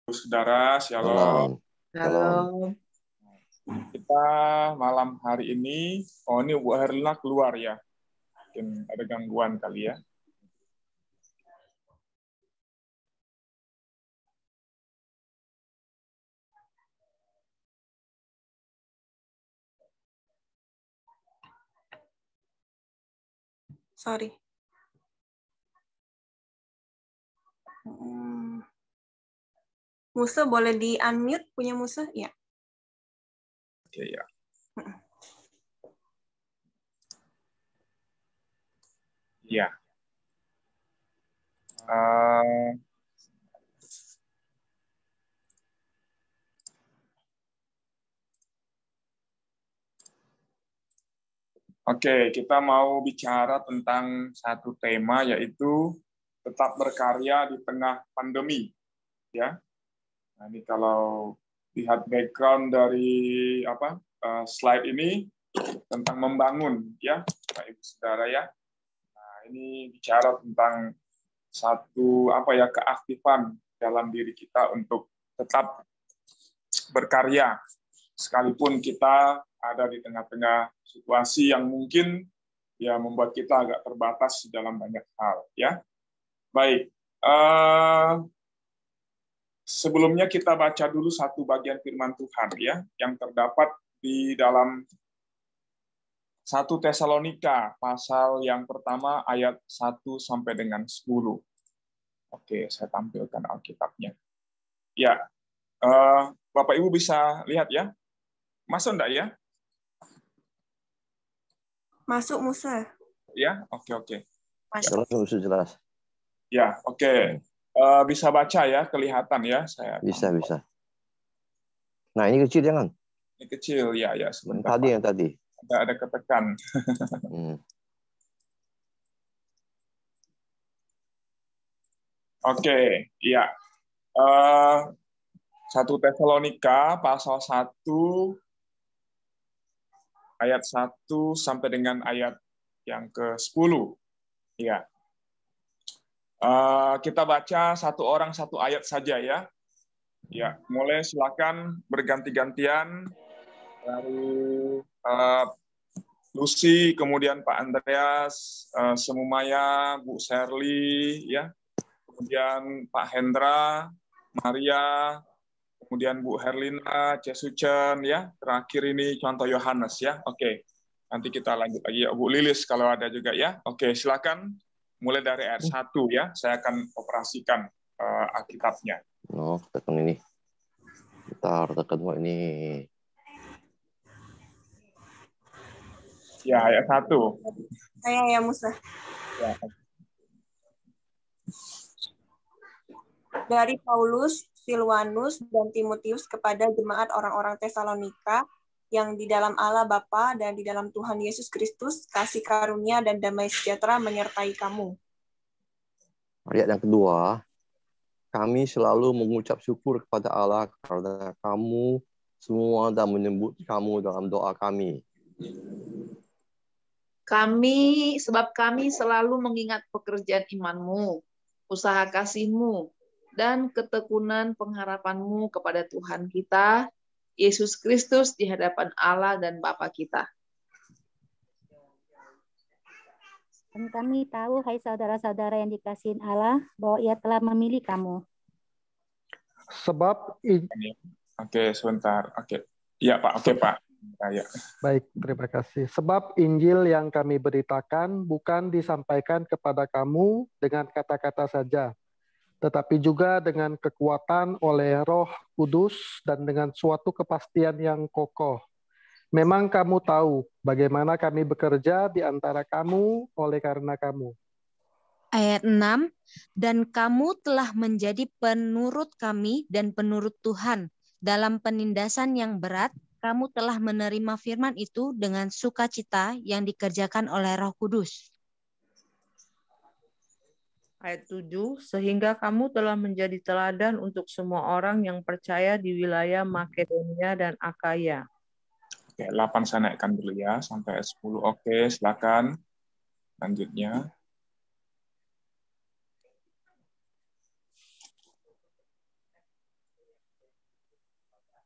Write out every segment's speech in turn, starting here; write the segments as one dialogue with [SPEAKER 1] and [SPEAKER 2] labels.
[SPEAKER 1] Saudara, shalom.
[SPEAKER 2] Shalom.
[SPEAKER 1] Kita malam hari ini, ini Bu Herlina keluar ya. Mungkin ada gangguan kali ya.
[SPEAKER 2] Sorry. Musa boleh di-unmute punya Musa? Ya.
[SPEAKER 1] Oke ya. Ya. Oke, kita mau bicara tentang satu tema, yaitu tetap berkarya di tengah pandemi. Ya. Nah, ini kalau lihat background dari slide ini tentang membangun, ya, Pak Ibu Saudara ya. Nah, ini bicara tentang satu keaktifan dalam diri kita untuk tetap berkarya, sekalipun kita ada di tengah-tengah situasi yang mungkin ya membuat kita agak terbatas dalam banyak hal, ya. Baik, sebelumnya kita baca dulu satu bagian firman Tuhan ya, yang terdapat di dalam 1 Tesalonika pasal yang pertama ayat 1 sampai dengan 10. Oke, saya tampilkan Alkitabnya. Ya, Bapak Ibu bisa lihat ya? Masuk enggak ya?
[SPEAKER 2] Masuk Musa.
[SPEAKER 1] Ya, oke.
[SPEAKER 3] Masuk jelas.
[SPEAKER 1] Ya, oke. Bisa baca ya, kelihatan ya saya.
[SPEAKER 3] Bisa. Nah, ini kecil jangan.
[SPEAKER 1] Ini kecil ya sebentar.
[SPEAKER 3] Yang tadi.
[SPEAKER 1] Ada ketekan. Oke, iya. 1 Tesalonika pasal 1 ayat 1 sampai dengan ayat yang ke-10. Iya. Kita baca satu orang satu ayat saja ya. Ya, mulai silakan berganti-gantian dari Lucy, kemudian Pak Andreas, Semumaya, Bu Sherly, ya, kemudian Pak Hendra, Maria, kemudian Bu Herlina, Cesucen, ya, terakhir ini contoh Yohanes, ya. Oke, nanti kita lanjut lagi ya, Bu Lilis kalau ada juga ya. Oke, silakan mulai dari ayat 1 ya, saya akan operasikan Alkitabnya.
[SPEAKER 3] Tekan ini. Tekan ini.
[SPEAKER 1] Ya, ayat 1.
[SPEAKER 2] Saya ya Musa.
[SPEAKER 1] Ya.
[SPEAKER 2] Dari Paulus, Silwanus, dan Timotius kepada jemaat orang-orang Tesalonika yang di dalam Allah Bapa dan di dalam Tuhan Yesus Kristus, kasih karunia dan damai sejahtera menyertai kamu.
[SPEAKER 3] Ayat yang kedua, kami selalu mengucap syukur kepada Allah karena kamu semua dan menyebut kamu dalam doa kami.
[SPEAKER 4] Sebab kami selalu mengingat pekerjaan imanmu, usaha kasihmu, dan ketekunan pengharapanmu kepada Tuhan kita, Yesus Kristus di hadapan Allah dan Bapa kita.
[SPEAKER 5] Dan kami tahu, hai saudara-saudara yang dikasihi Allah, bahwa Ia telah memilih kamu.
[SPEAKER 1] Oke, sebentar. Oke. Iya, Pak. Oke, Pak. Ya.
[SPEAKER 6] Baik, terima kasih. Sebab Injil yang kami beritakan bukan disampaikan kepada kamu dengan kata-kata saja, tetapi juga dengan kekuatan oleh Roh Kudus dan dengan suatu kepastian yang kokoh. Memang kamu tahu bagaimana kami bekerja di antara kamu oleh karena kamu.
[SPEAKER 7] Ayat 6, dan kamu telah menjadi penurut kami dan penurut Tuhan. Dalam penindasan yang berat, kamu telah menerima firman itu dengan sukacita yang dikerjakan oleh Roh Kudus.
[SPEAKER 4] Ayat 7, sehingga kamu telah menjadi teladan untuk semua orang yang percaya di wilayah Makedonia dan Akaya.
[SPEAKER 1] Oke, 8 saya naikkan dulu ya, sampai 10. Oke, silakan. Lanjutnya.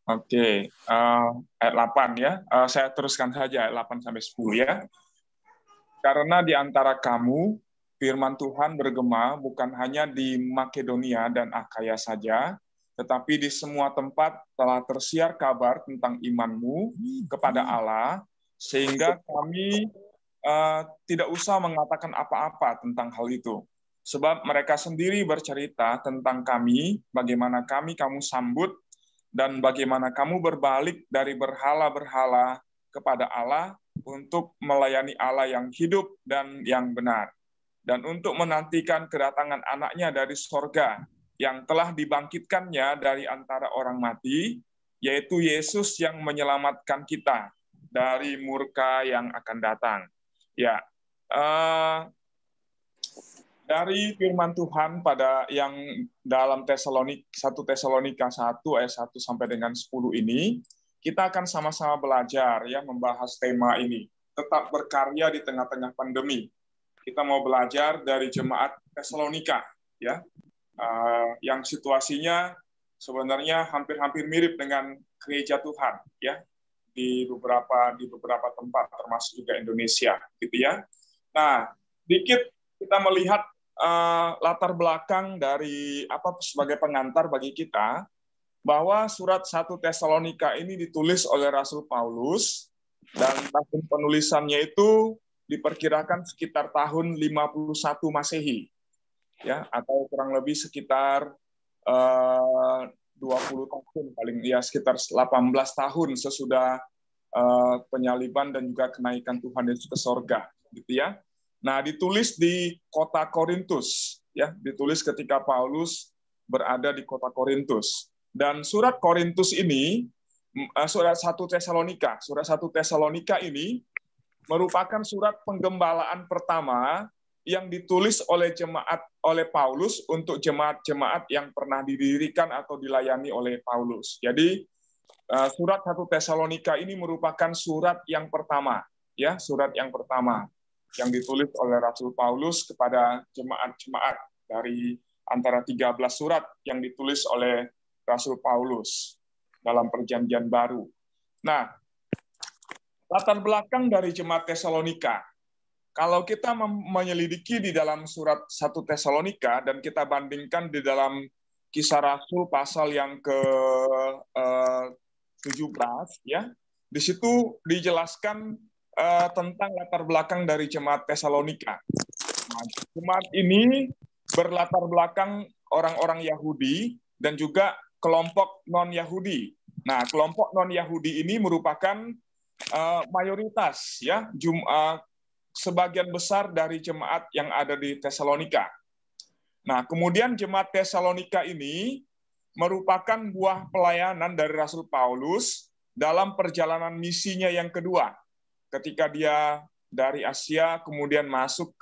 [SPEAKER 1] Oke, ayat 8 ya. Saya teruskan saja ayat 8 sampai 10 ya. Karena di antara kamu firman Tuhan bergema bukan hanya di Makedonia dan Akaya saja, tetapi di semua tempat telah tersiar kabar tentang imanmu kepada Allah, sehingga kami tidak usah mengatakan apa-apa tentang hal itu. Sebab mereka sendiri bercerita tentang kami, bagaimana kamu sambut, dan bagaimana kamu berbalik dari berhala-berhala kepada Allah untuk melayani Allah yang hidup dan yang benar, dan untuk menantikan kedatangan anaknya dari sorga, yang telah dibangkitkannya dari antara orang mati, yaitu Yesus yang menyelamatkan kita dari murka yang akan datang. Ya, dari firman Tuhan pada yang dalam 1 Tesalonika 1 ayat 1 sampai dengan 10 ini, kita akan sama-sama belajar ya membahas tema ini, tetap berkarya di tengah-tengah pandemi. Kita mau belajar dari jemaat Tesalonika ya, yang situasinya sebenarnya hampir-hampir mirip dengan gereja Tuhan ya, di beberapa tempat termasuk juga Indonesia gitu ya. Nah, dikit kita melihat latar belakang dari sebagai pengantar bagi kita, bahwa surat 1 Tesalonika ini ditulis oleh Rasul Paulus, dan tahun penulisannya itu diperkirakan sekitar tahun 51 Masehi ya, atau kurang lebih sekitar 20 tahun paling ya, sekitar 18 tahun sesudah penyaliban dan juga kenaikan Tuhan Yesus ke sorga gitu ya. Nah, ditulis di kota Korintus ya, ditulis ketika Paulus berada di kota Korintus. Dan surat Korintus ini, surat 1 Tesalonika ini merupakan surat penggembalaan pertama yang ditulis oleh Paulus untuk jemaat-jemaat yang pernah didirikan atau dilayani oleh Paulus. Jadi surat 1 Tesalonika ini merupakan surat yang pertama ya, surat yang pertama yang ditulis oleh Rasul Paulus kepada jemaat-jemaat dari antara 13 surat yang ditulis oleh Rasul Paulus dalam Perjanjian Baru. Nah, latar belakang dari jemaat Tesalonika. Kalau kita menyelidiki di dalam surat 1 Tesalonika dan kita bandingkan di dalam Kisah Rasul pasal yang ke-17 ya, di situ dijelaskan tentang latar belakang dari jemaat Tesalonika. Nah, jemaat ini berlatar belakang orang-orang Yahudi dan juga kelompok non-Yahudi. Nah, kelompok non-Yahudi ini merupakan mayoritas ya, sebagian besar dari jemaat yang ada di Tesalonika. Nah, kemudian jemaat Tesalonika ini merupakan buah pelayanan dari Rasul Paulus dalam perjalanan misinya yang kedua. Ketika dia dari Asia kemudian masuk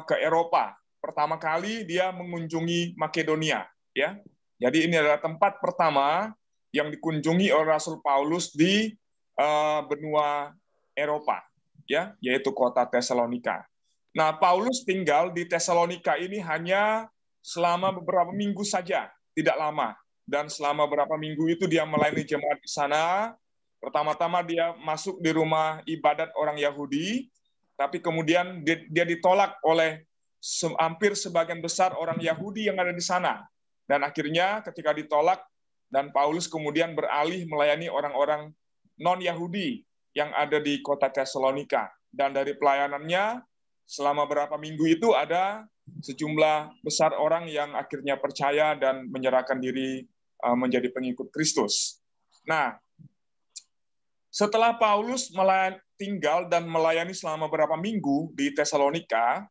[SPEAKER 1] ke Eropa. Pertama kali dia mengunjungi Makedonia ya. Jadi ini adalah tempat pertama yang dikunjungi oleh Rasul Paulus di benua Eropa ya, yaitu kota Tesalonika. Nah, Paulus tinggal di Tesalonika ini hanya selama beberapa minggu saja, tidak lama. Dan selama beberapa minggu itu dia melayani jemaat di sana. Pertama-tama dia masuk di rumah ibadat orang Yahudi, tapi kemudian dia ditolak oleh hampir sebagian besar orang Yahudi yang ada di sana. Dan akhirnya ketika ditolak, dan Paulus kemudian beralih melayani orang-orang non-Yahudi yang ada di kota Tesalonika. Dan dari pelayanannya, selama beberapa minggu itu ada sejumlah besar orang yang akhirnya percaya dan menyerahkan diri menjadi pengikut Kristus. Nah, setelah Paulus tinggal dan melayani selama beberapa minggu di Tesalonika,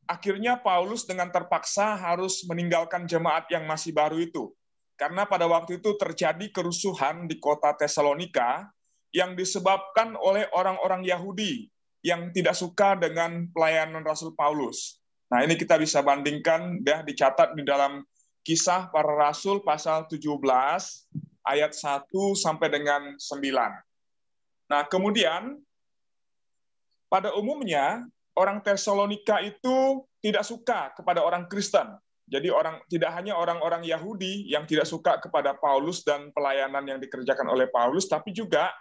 [SPEAKER 1] akhirnya Paulus dengan terpaksa harus meninggalkan jemaat yang masih baru itu. Karena pada waktu itu terjadi kerusuhan di kota Tesalonika yang disebabkan oleh orang-orang Yahudi yang tidak suka dengan pelayanan Rasul Paulus. Nah, ini kita bisa bandingkan, ya, dicatat di dalam Kisah Para Rasul pasal 17, ayat 1 sampai dengan 9. Nah, kemudian pada umumnya orang Tesalonika itu tidak suka kepada orang Kristen Jadi tidak hanya orang-orang Yahudi yang tidak suka kepada Paulus dan pelayanan yang dikerjakan oleh Paulus, tapi juga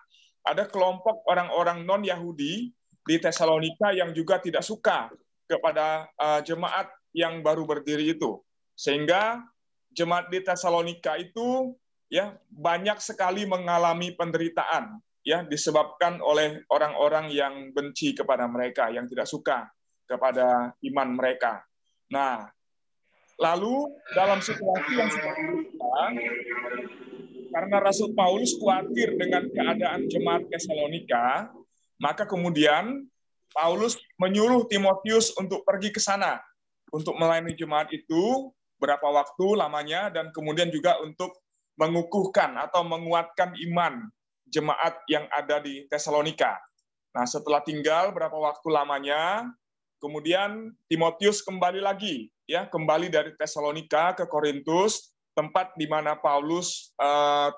[SPEAKER 1] ada kelompok orang-orang non-Yahudi di Tesalonika yang juga tidak suka kepada jemaat yang baru berdiri itu. Sehingga jemaat di Tesalonika itu ya banyak sekali mengalami penderitaan ya disebabkan oleh orang-orang yang benci kepada mereka, yang tidak suka kepada iman mereka. Nah, lalu dalam situasi yang seperti itu, karena Rasul Paulus khawatir dengan keadaan jemaat Tesalonika, maka kemudian Paulus menyuruh Timotius untuk pergi ke sana untuk melayani jemaat itu berapa waktu lamanya, dan kemudian juga untuk mengukuhkan atau menguatkan iman jemaat yang ada di Tesalonika. Nah, setelah tinggal berapa waktu lamanya, kemudian Timotius kembali lagi, ya, kembali dari Tesalonika ke Korintus, tempat di mana Paulus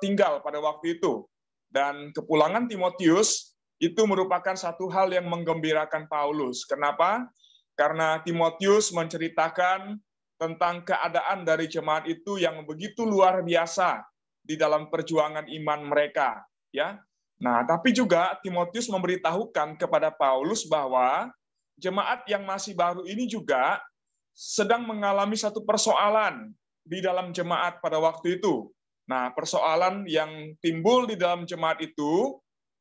[SPEAKER 1] tinggal pada waktu itu. Dan kepulangan Timotius itu merupakan satu hal yang menggembirakan Paulus. Kenapa? Karena Timotius menceritakan tentang keadaan dari jemaat itu yang begitu luar biasa di dalam perjuangan iman mereka, ya. Nah, tapi juga Timotius memberitahukan kepada Paulus bahwa jemaat yang masih baru ini juga sedang mengalami satu persoalan di dalam jemaat pada waktu itu. Nah, persoalan yang timbul di dalam jemaat itu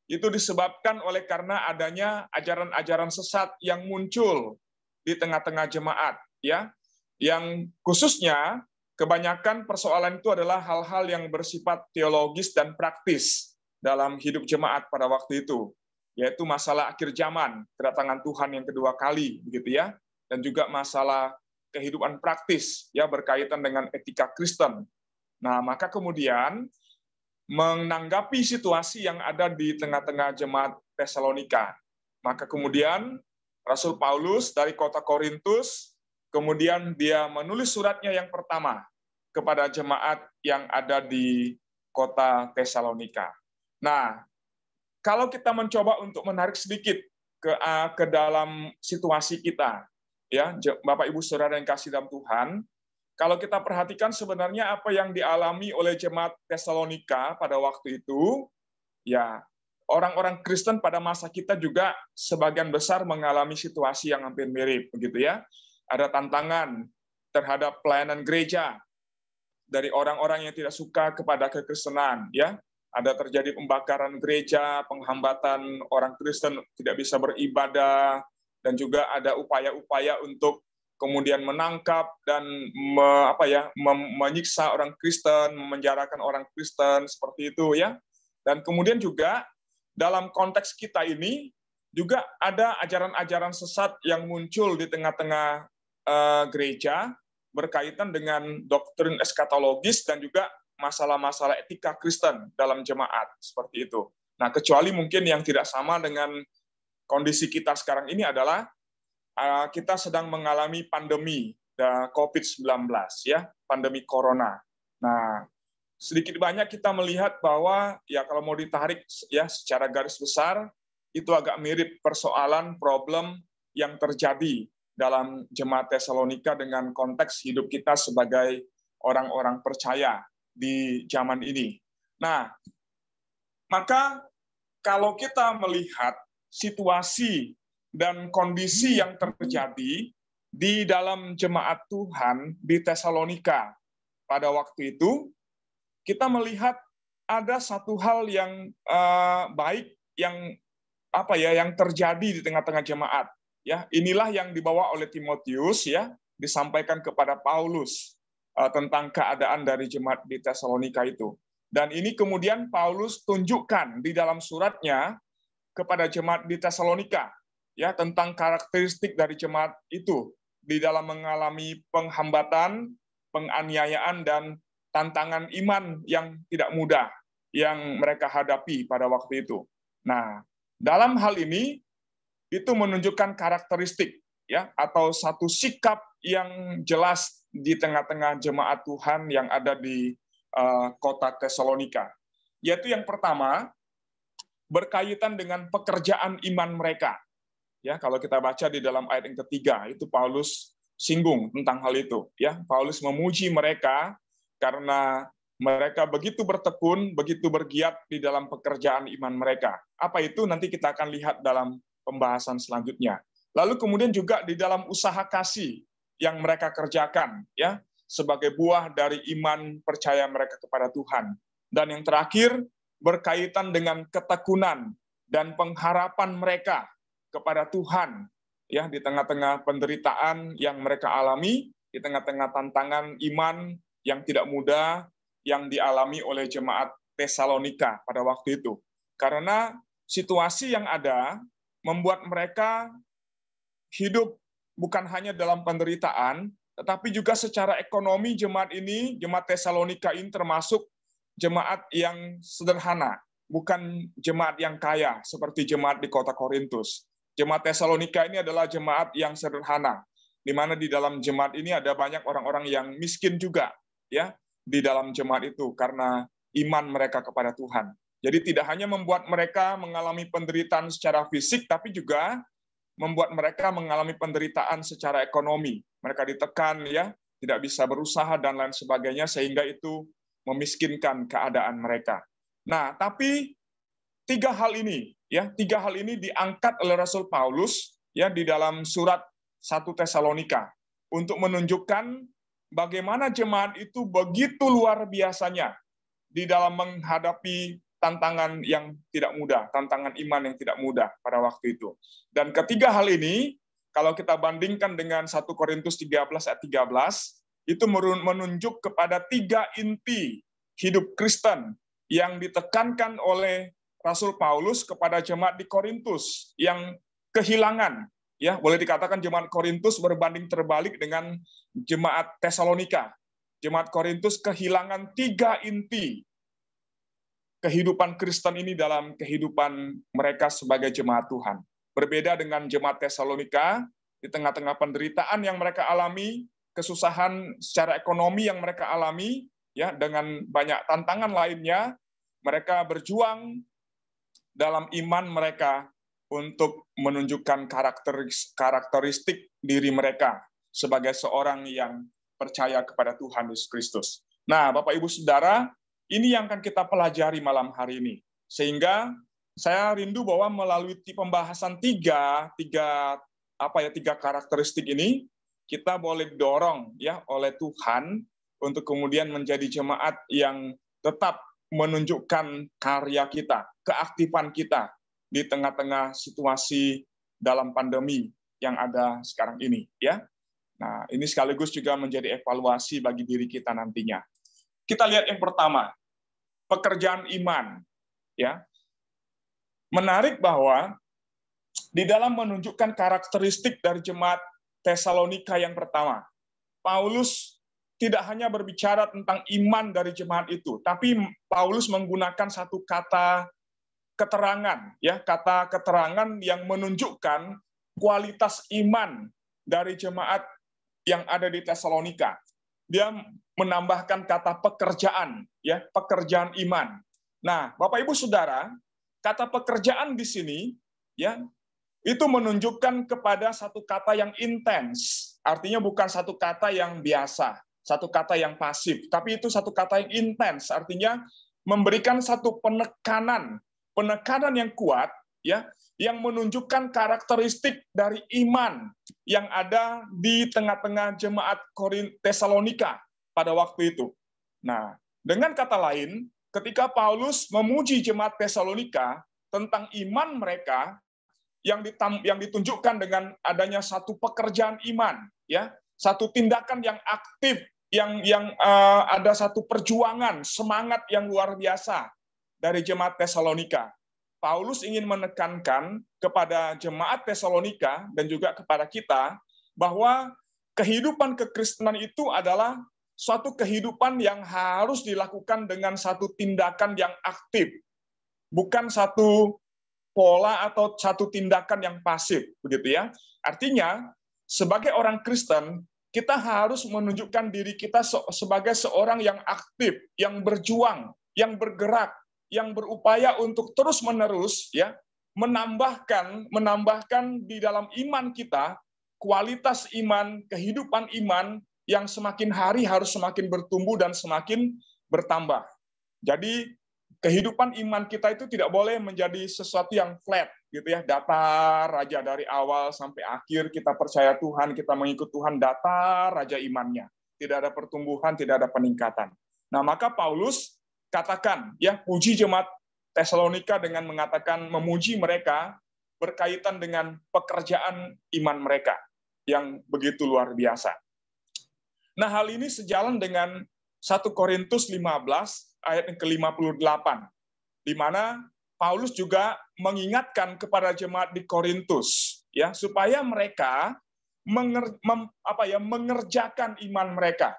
[SPEAKER 1] disebabkan oleh karena adanya ajaran-ajaran sesat yang muncul di tengah-tengah jemaat, ya. Yang khususnya kebanyakan persoalan itu adalah hal-hal yang bersifat teologis dan praktis dalam hidup jemaat pada waktu itu, yaitu masalah akhir zaman, kedatangan Tuhan yang kedua kali, begitu ya, dan juga masalah kehidupan praktis ya berkaitan dengan etika Kristen. Nah, maka kemudian menanggapi situasi yang ada di tengah-tengah jemaat Tesalonika, maka kemudian Rasul Paulus dari kota Korintus kemudian dia menulis suratnya yang pertama kepada jemaat yang ada di kota Tesalonika. Nah, kalau kita mencoba untuk menarik sedikit ke dalam situasi kita, ya, Bapak Ibu Saudara yang kasih dalam Tuhan, kalau kita perhatikan sebenarnya apa yang dialami oleh jemaat Tesalonika pada waktu itu, ya, orang-orang Kristen pada masa kita juga sebagian besar mengalami situasi yang hampir mirip, begitu ya. Ada tantangan terhadap pelayanan gereja dari orang-orang yang tidak suka kepada kekristenan, ya. Ada terjadi pembakaran gereja, penghambatan orang Kristen tidak bisa beribadah, dan juga ada upaya-upaya untuk kemudian menangkap dan menyiksa orang Kristen, memenjarakan orang Kristen, seperti itu ya. Dan kemudian juga dalam konteks kita ini juga ada ajaran-ajaran sesat yang muncul di tengah-tengah gereja berkaitan dengan doktrin eskatologis dan juga masalah-masalah etika Kristen dalam jemaat, seperti itu. Nah, kecuali mungkin yang tidak sama dengan kondisi kita sekarang ini adalah kita sedang mengalami pandemi COVID-19, ya, pandemi corona. Nah, sedikit banyak kita melihat bahwa ya kalau mau ditarik ya secara garis besar itu agak mirip persoalan problem yang terjadi dalam jemaat Tesalonika dengan konteks hidup kita sebagai orang-orang percaya di zaman ini. Nah, maka kalau kita melihat situasi dan kondisi yang terjadi di dalam jemaat Tuhan di Tesalonika pada waktu itu, kita melihat ada satu hal yang baik yang terjadi di tengah-tengah jemaat. Ya, inilah yang dibawa oleh Timotius, ya, disampaikan kepada Paulus tentang keadaan dari jemaat di Tesalonika itu. Dan ini kemudian Paulus tunjukkan di dalam suratnya kepada jemaat di Tesalonika, ya, tentang karakteristik dari jemaat itu di dalam mengalami penghambatan, penganiayaan, dan tantangan iman yang tidak mudah yang mereka hadapi pada waktu itu. Nah, dalam hal ini itu menunjukkan karakteristik, ya, atau satu sikap yang jelas di tengah-tengah jemaat Tuhan yang ada di kota Tesalonika. Yaitu yang pertama berkaitan dengan pekerjaan iman mereka. Ya, kalau kita baca di dalam ayat yang ketiga, itu Paulus singgung tentang hal itu. Ya, Paulus memuji mereka karena mereka begitu bertekun, begitu bergiat di dalam pekerjaan iman mereka. Apa itu nanti kita akan lihat dalam pembahasan selanjutnya. Lalu kemudian juga di dalam usaha kasih yang mereka kerjakan, ya, sebagai buah dari iman percaya mereka kepada Tuhan. Dan yang terakhir berkaitan dengan ketekunan dan pengharapan mereka kepada Tuhan, ya, di tengah-tengah penderitaan yang mereka alami, di tengah-tengah tantangan iman yang tidak mudah yang dialami oleh jemaat Tesalonika pada waktu itu. Karena situasi yang ada membuat mereka hidup bukan hanya dalam penderitaan, tetapi juga secara ekonomi jemaat ini, jemaat Tesalonika ini termasuk jemaat yang sederhana, bukan jemaat yang kaya seperti jemaat di kota Korintus. Jemaat Tesalonika ini adalah jemaat yang sederhana, di mana di dalam jemaat ini ada banyak orang-orang yang miskin juga, ya, di dalam jemaat itu karena iman mereka kepada Tuhan. Jadi tidak hanya membuat mereka mengalami penderitaan secara fisik, tapi juga membuat mereka mengalami penderitaan secara ekonomi. Mereka ditekan, ya, tidak bisa berusaha dan lain sebagainya, sehingga itu memiskinkan keadaan mereka. Nah, tapi tiga hal ini diangkat oleh Rasul Paulus, ya, di dalam surat 1 Tesalonika untuk menunjukkan bagaimana jemaat itu begitu luar biasanya di dalam menghadapi tantangan yang tidak mudah, tantangan iman yang tidak mudah pada waktu itu. Dan ketiga hal ini, kalau kita bandingkan dengan 1 Korintus 13 ayat 13, itu menunjuk kepada tiga inti hidup Kristen yang ditekankan oleh Rasul Paulus kepada jemaat di Korintus yang kehilangan. Ya, boleh dikatakan jemaat Korintus berbanding terbalik dengan jemaat Tesalonika. Jemaat Korintus kehilangan tiga inti kehidupan Kristen ini dalam kehidupan mereka sebagai jemaat Tuhan. Berbeda dengan jemaat Tesalonika, di tengah-tengah penderitaan yang mereka alami, kesusahan secara ekonomi yang mereka alami, ya, dengan banyak tantangan lainnya, mereka berjuang dalam iman mereka untuk menunjukkan karakteristik diri mereka sebagai seorang yang percaya kepada Tuhan Yesus Kristus. Nah, Bapak Ibu Saudara, ini yang akan kita pelajari malam hari ini. Sehingga saya rindu bahwa melalui pembahasan tiga karakteristik ini, kita boleh didorong, ya, oleh Tuhan untuk kemudian menjadi jemaat yang tetap menunjukkan karya kita, keaktifan kita di tengah-tengah situasi dalam pandemi yang ada sekarang ini, ya. Nah, ini sekaligus juga menjadi evaluasi bagi diri kita nantinya. Kita lihat yang pertama, pekerjaan iman, ya. Menarik bahwa di dalam menunjukkan karakteristik dari jemaat Tesalonika yang pertama, Paulus tidak hanya berbicara tentang iman dari jemaat itu, tapi Paulus menggunakan satu kata keterangan, ya, kata keterangan yang menunjukkan kualitas iman dari jemaat yang ada di Tesalonika. Dia menambahkan kata pekerjaan, ya, pekerjaan iman. Nah, Bapak Ibu Saudara, kata pekerjaan di sini, ya, itu menunjukkan kepada satu kata yang intens. Artinya bukan satu kata yang biasa, satu kata yang pasif, tapi itu satu kata yang intens. Artinya memberikan satu penekanan yang kuat, ya, yang menunjukkan karakteristik dari iman yang ada di tengah-tengah jemaat Tesalonika pada waktu itu. Nah, dengan kata lain, ketika Paulus memuji jemaat Tesalonika tentang iman mereka yang ditunjukkan dengan adanya satu pekerjaan iman, ya, satu tindakan yang aktif, yang ada satu perjuangan, semangat yang luar biasa dari jemaat Tesalonika. Paulus ingin menekankan kepada jemaat Tesalonika dan juga kepada kita bahwa kehidupan kekristenan itu adalah suatu kehidupan yang harus dilakukan dengan satu tindakan yang aktif, bukan satu pola atau satu tindakan yang pasif, begitu ya. Artinya, sebagai orang Kristen, kita harus menunjukkan diri kita sebagai seorang yang aktif, yang berjuang, yang bergerak, yang berupaya untuk terus-menerus, ya, menambahkan di dalam iman kita kualitas iman, kehidupan iman yang semakin hari harus semakin bertumbuh dan semakin bertambah. Jadi kehidupan iman kita itu tidak boleh menjadi sesuatu yang flat, gitu ya, datar aja dari awal sampai akhir. Kita percaya Tuhan, kita mengikut Tuhan, datar aja imannya, tidak ada pertumbuhan, tidak ada peningkatan. Nah, maka Paulus katakan, ya, puji jemaat Tesalonika dengan mengatakan, memuji mereka berkaitan dengan pekerjaan iman mereka yang begitu luar biasa. Nah, hal ini sejalan dengan 1 Korintus 15 ayat yang ke-58, di mana Paulus juga mengingatkan kepada jemaat di Korintus, ya, supaya mereka mengerjakan iman mereka.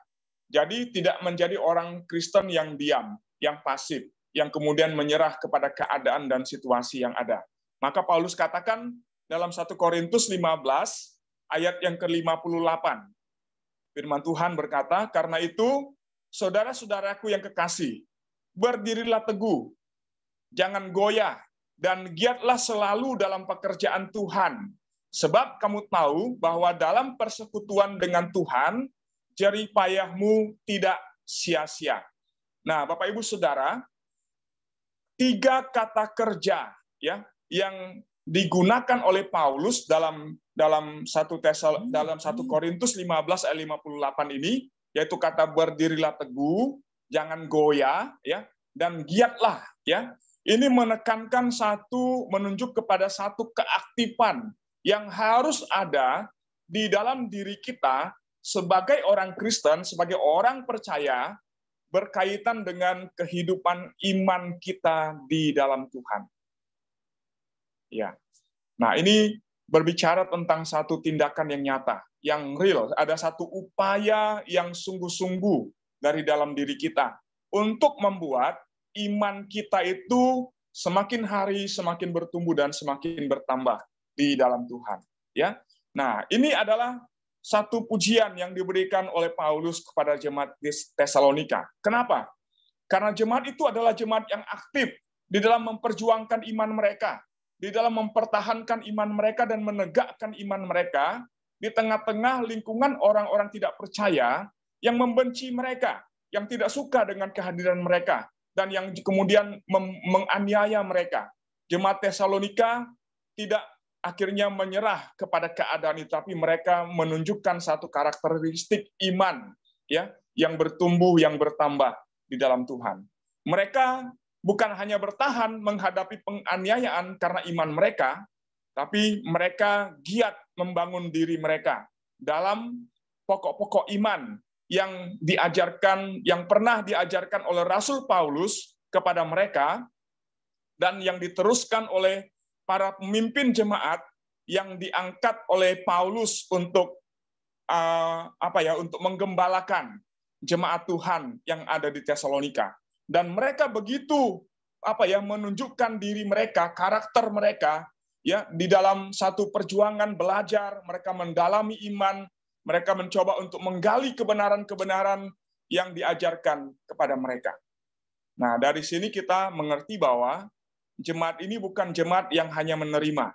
[SPEAKER 1] Jadi tidak menjadi orang Kristen yang diam, yang pasif, yang kemudian menyerah kepada keadaan dan situasi yang ada. Maka Paulus katakan dalam 1 Korintus 15 ayat yang ke-58. Firman Tuhan berkata, karena itu, saudara-saudaraku yang kekasih, berdirilah teguh, jangan goyah, dan giatlah selalu dalam pekerjaan Tuhan. Sebab kamu tahu bahwa dalam persekutuan dengan Tuhan, jerih payahmu tidak sia-sia. Nah, Bapak Ibu Saudara, 3 kata kerja, ya, yang digunakan oleh Paulus dalam 1 Korintus 15 ayat 58 ini, yaitu kata berdirilah teguh, jangan goyah, ya, dan giatlah, ya. Ini menekankan menunjuk kepada satu keaktifan yang harus ada di dalam diri kita sebagai orang Kristen, sebagai orang percaya, berkaitan dengan kehidupan iman kita di dalam Tuhan. Ya. Nah, ini berbicara tentang satu tindakan yang nyata, yang real. Ada satu upaya yang sungguh-sungguh dari dalam diri kita untuk membuat iman kita itu semakin hari semakin bertumbuh dan semakin bertambah di dalam Tuhan. Ya. Nah, ini adalah satu pujian yang diberikan oleh Paulus kepada jemaat di Tesalonika. Kenapa? Karena jemaat itu adalah jemaat yang aktif di dalam memperjuangkan iman mereka, di dalam mempertahankan iman mereka dan menegakkan iman mereka di tengah-tengah lingkungan orang-orang tidak percaya yang membenci mereka, yang tidak suka dengan kehadiran mereka, dan yang kemudian menganiaya mereka. Jemaat Tesalonika tidak akhirnya menyerah kepada keadaan itu, tapi mereka menunjukkan satu karakteristik iman, ya, yang bertumbuh, yang bertambah di dalam Tuhan. Mereka bukan hanya bertahan menghadapi penganiayaan karena iman mereka, tapi mereka giat membangun diri mereka dalam pokok-pokok iman yang diajarkan, yang pernah diajarkan oleh Rasul Paulus kepada mereka, dan yang diteruskan oleh para pemimpin jemaat yang diangkat oleh Paulus untuk untuk menggembalakan jemaat Tuhan yang ada di Tesalonika. Dan mereka begitu menunjukkan diri mereka, karakter mereka, ya, di dalam satu perjuangan belajar, mereka mendalami iman, mereka mencoba untuk menggali kebenaran-kebenaran yang diajarkan kepada mereka. Nah, dari sini kita mengerti bahwa jemaat ini bukan jemaat yang hanya menerima.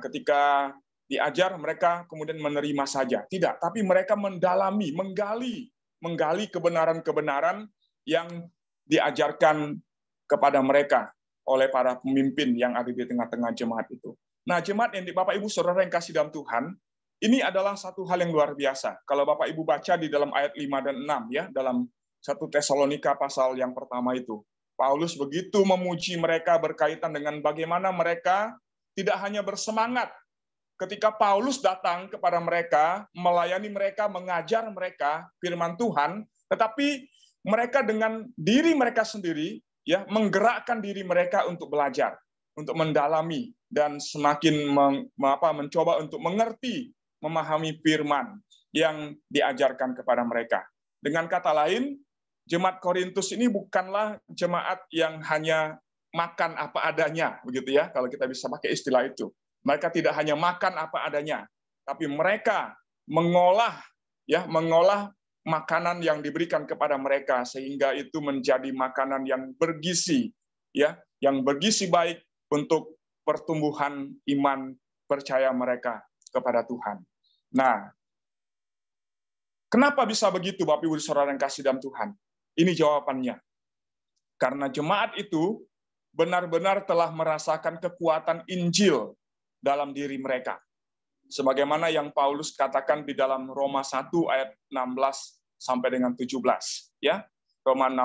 [SPEAKER 1] Ketika diajar, mereka kemudian menerima saja. Tidak, tapi mereka mendalami, menggali kebenaran-kebenaran yang diajarkan kepada mereka oleh para pemimpin yang ada di tengah-tengah jemaat itu. Nah, jemaat yang Bapak Ibu Saudara yang kasih dalam Tuhan, ini adalah satu hal yang luar biasa. Kalau Bapak Ibu baca di dalam ayat 5 dan 6, ya, dalam 1 Tesalonika pasal yang pertama itu, Paulus begitu memuji mereka berkaitan dengan bagaimana mereka tidak hanya bersemangat ketika Paulus datang kepada mereka, melayani mereka, mengajar mereka firman Tuhan, tetapi mereka dengan diri mereka sendiri, ya, menggerakkan diri mereka untuk belajar, untuk mendalami, dan semakin mencoba untuk mengerti, memahami firman yang diajarkan kepada mereka. Dengan kata lain, jemaat Korintus ini bukanlah jemaat yang hanya makan apa adanya, begitu ya, kalau kita bisa pakai istilah itu. Mereka tidak hanya makan apa adanya, tapi mereka mengolah makanan yang diberikan kepada mereka sehingga itu menjadi makanan yang bergizi, ya, yang bergizi baik untuk pertumbuhan iman percaya mereka kepada Tuhan. Nah, kenapa bisa begitu, Bapak Ibu Saudara yang kasih dalam Tuhan? Ini jawabannya. Karena jemaat itu benar-benar telah merasakan kekuatan Injil dalam diri mereka. Sebagaimana yang Paulus katakan di dalam Roma 1 ayat 16 sampai dengan 17, ya. Roma 1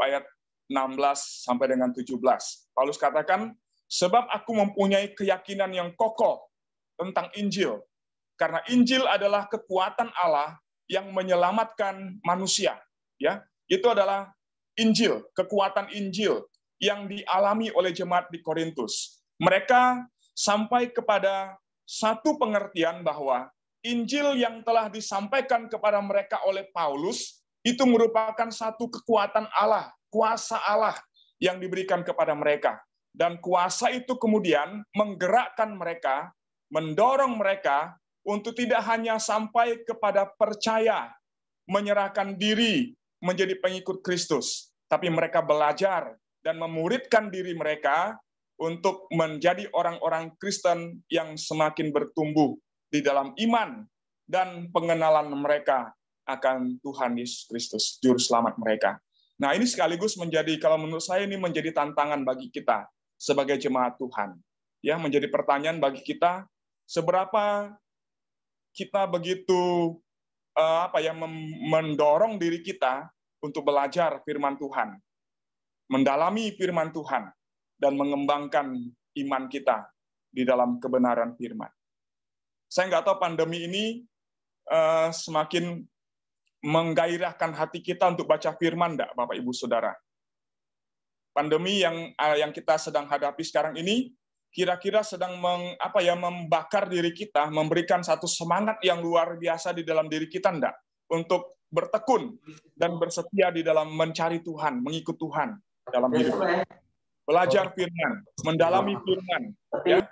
[SPEAKER 1] ayat 16 sampai dengan 17. Paulus katakan, sebab aku mempunyai keyakinan yang kokoh tentang Injil. Karena Injil adalah kekuatan Allah yang menyelamatkan manusia, ya. Itu adalah Injil, kekuatan Injil yang dialami oleh jemaat di Korintus. Mereka sampai kepada satu pengertian bahwa Injil yang telah disampaikan kepada mereka oleh Paulus itu merupakan satu kekuatan Allah, kuasa Allah yang diberikan kepada mereka. Dan kuasa itu kemudian menggerakkan mereka, mendorong mereka untuk tidak hanya sampai kepada percaya, menyerahkan diri menjadi pengikut Kristus, tapi mereka belajar dan memuridkan diri mereka untuk menjadi orang-orang Kristen yang semakin bertumbuh di dalam iman dan pengenalan mereka akan Tuhan Yesus Kristus, Juru Selamat mereka. Nah, ini sekaligus menjadi, kalau menurut saya ini menjadi tantangan bagi kita sebagai jemaat Tuhan. Ya, menjadi pertanyaan bagi kita, seberapa kita begitu mendorong diri kita untuk belajar firman Tuhan, mendalami firman Tuhan, dan mengembangkan iman kita di dalam kebenaran firman. Saya nggak tahu pandemi ini semakin menggairahkan hati kita untuk baca firman enggak, Bapak Ibu Saudara. Pandemi yang kita sedang hadapi sekarang ini kira-kira sedang membakar diri kita, memberikan satu semangat yang luar biasa di dalam diri kita enggak untuk bertekun dan bersetia di dalam mencari Tuhan, mengikut Tuhan dalam hidup. Belajar firman, mendalami firman, ya.